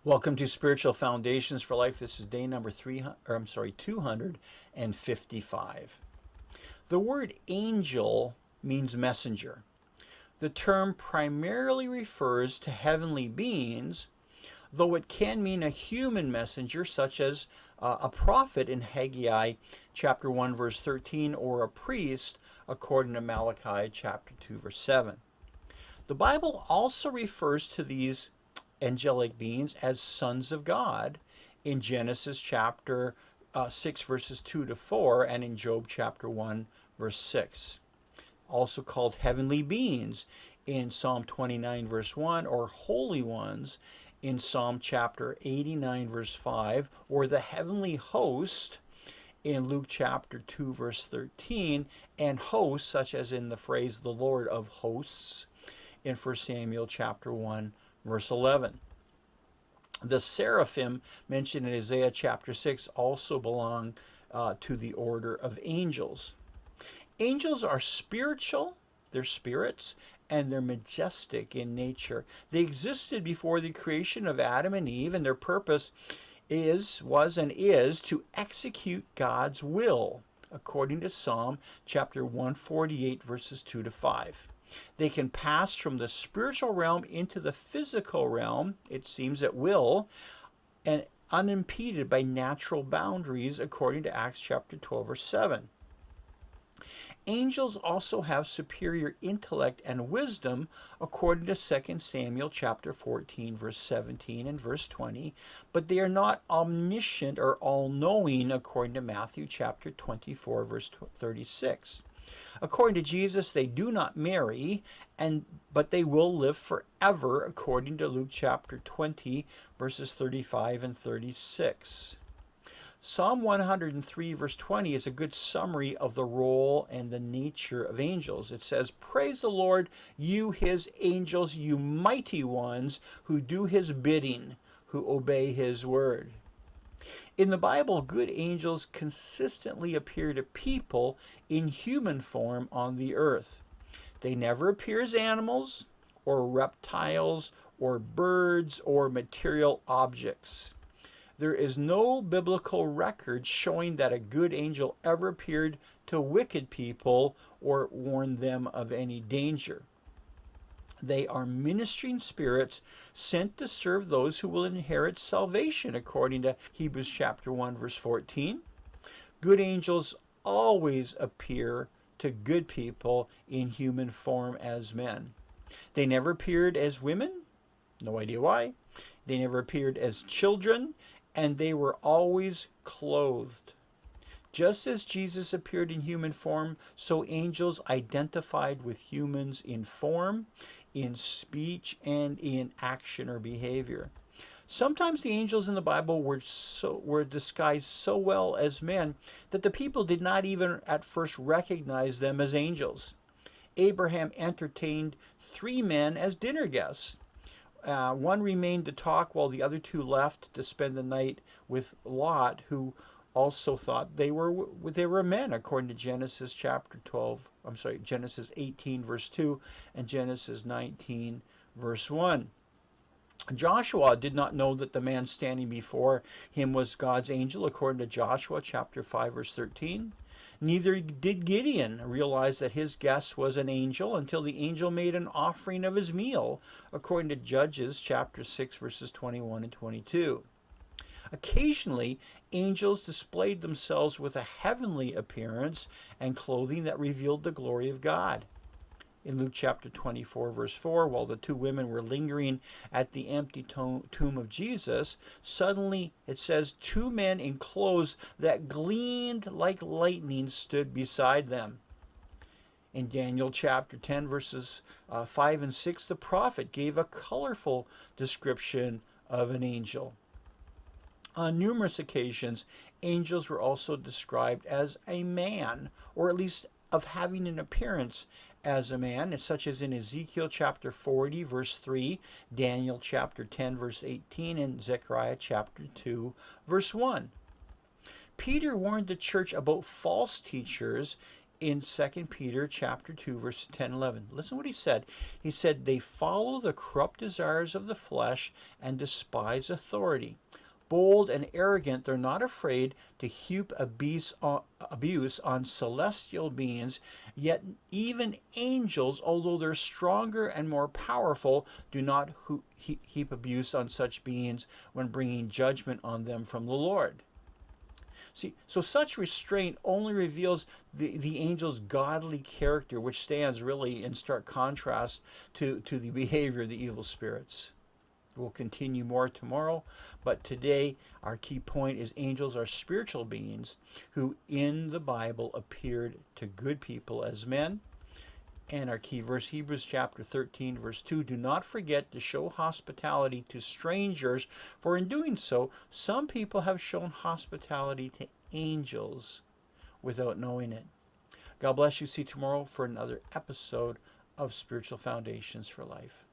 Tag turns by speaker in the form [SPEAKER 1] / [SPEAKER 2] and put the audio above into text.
[SPEAKER 1] Welcome to Spiritual Foundations for Life. This is day number 255. The word angel means messenger. The term primarily refers to heavenly beings, though it can mean a human messenger, such as a prophet in Haggai chapter 1 verse 13, or a priest according to Malachi chapter 2 verse 7. The Bible also refers to these angelic beings as sons of God in Genesis chapter 6 verses 2 to 4 and in Job chapter 1 verse 6. Also called heavenly beings in Psalm 29 verse 1, or holy ones in Psalm chapter 89 verse 5, or the heavenly host in Luke chapter 2 verse 13, and hosts such as in the phrase the Lord of hosts in 1 Samuel chapter 1 verse 11. The seraphim mentioned in Isaiah chapter 6 also belong to the order of angels. Angels are spiritual, they're spirits, and they're majestic in nature. They existed before the creation of Adam and Eve, and their purpose was to execute God's will, according to Psalm chapter 148 verses 2 to 5. They can pass from the spiritual realm into the physical realm, it seems, at will, and unimpeded by natural boundaries, according to Acts chapter 12 verse 7. Angels also have superior intellect and wisdom, according to 2 Samuel chapter 14 verse 17 and verse 20, but they are not omniscient or all-knowing, according to Matthew chapter 24 verse 36. According to Jesus, they do not marry, but they will live forever, according to Luke chapter 20 verses 35 and 36. Psalm 103 verse 20 is a good summary of the role and the nature of angels. It says, "Praise the Lord, you his angels, you mighty ones who do his bidding, who obey his word." In the Bible, good angels consistently appear to people in human form on the earth. They never appear as animals or reptiles or birds or material objects. There is no biblical record showing that a good angel ever appeared to wicked people or warned them of any danger. They are ministering spirits sent to serve those who will inherit salvation, according to Hebrews chapter 1 verse 14. Good angels always appear to good people in human form as men. They never appeared as women, no idea why. They never appeared as children, and they were always clothed. Just as Jesus appeared in human form, so angels identified with humans in form, in speech, and in action or behavior. Sometimes the angels in the Bible were disguised so well as men that the people did not even at first recognize them as angels. Abraham entertained 3 men as dinner guests. One remained to talk while the other 2 left to spend the night with Lot, who also thought they were men, according to Genesis 18 verse 2 and Genesis 19 verse 1. Joshua did not know that the man standing before him was God's angel, according to Joshua chapter 5 verse 13. Neither did Gideon realize that his guest was an angel until the angel made an offering of his meal, according to Judges chapter 6 verses 21 and 22. Occasionally, angels displayed themselves with a heavenly appearance and clothing that revealed the glory of God. In Luke chapter 24 verse 4, while the 2 women were lingering at the empty tomb of Jesus, suddenly it says 2 men in clothes that gleamed like lightning stood beside them. In Daniel chapter 10 verses 5 and 6, the prophet gave a colorful description of an angel. On numerous occasions, angels were also described as a man, or at least of having an appearance as a man, such as in Ezekiel chapter 40 verse 3, Daniel chapter 10 verse 18, and Zechariah chapter 2 verse 1. Peter warned the church about false teachers in 2 Peter chapter 2, verse 10, 11. Listen what he said. He said, they follow the corrupt desires of the flesh and despise authority. Bold and arrogant, they're not afraid to heap abuse on celestial beings, yet even angels, although they're stronger and more powerful, do not heap abuse on such beings when bringing judgment on them from the Lord. See, so such restraint only reveals the angel's godly character, which stands really in stark contrast to the behavior of the evil spirits. We'll continue more tomorrow, but today our key point is angels are spiritual beings who in the Bible appeared to good people as men. And our key verse, Hebrews chapter 13, verse 2, do not forget to show hospitality to strangers, for in doing so, some people have shown hospitality to angels without knowing it. God bless you. See you tomorrow for another episode of Spiritual Foundations for Life.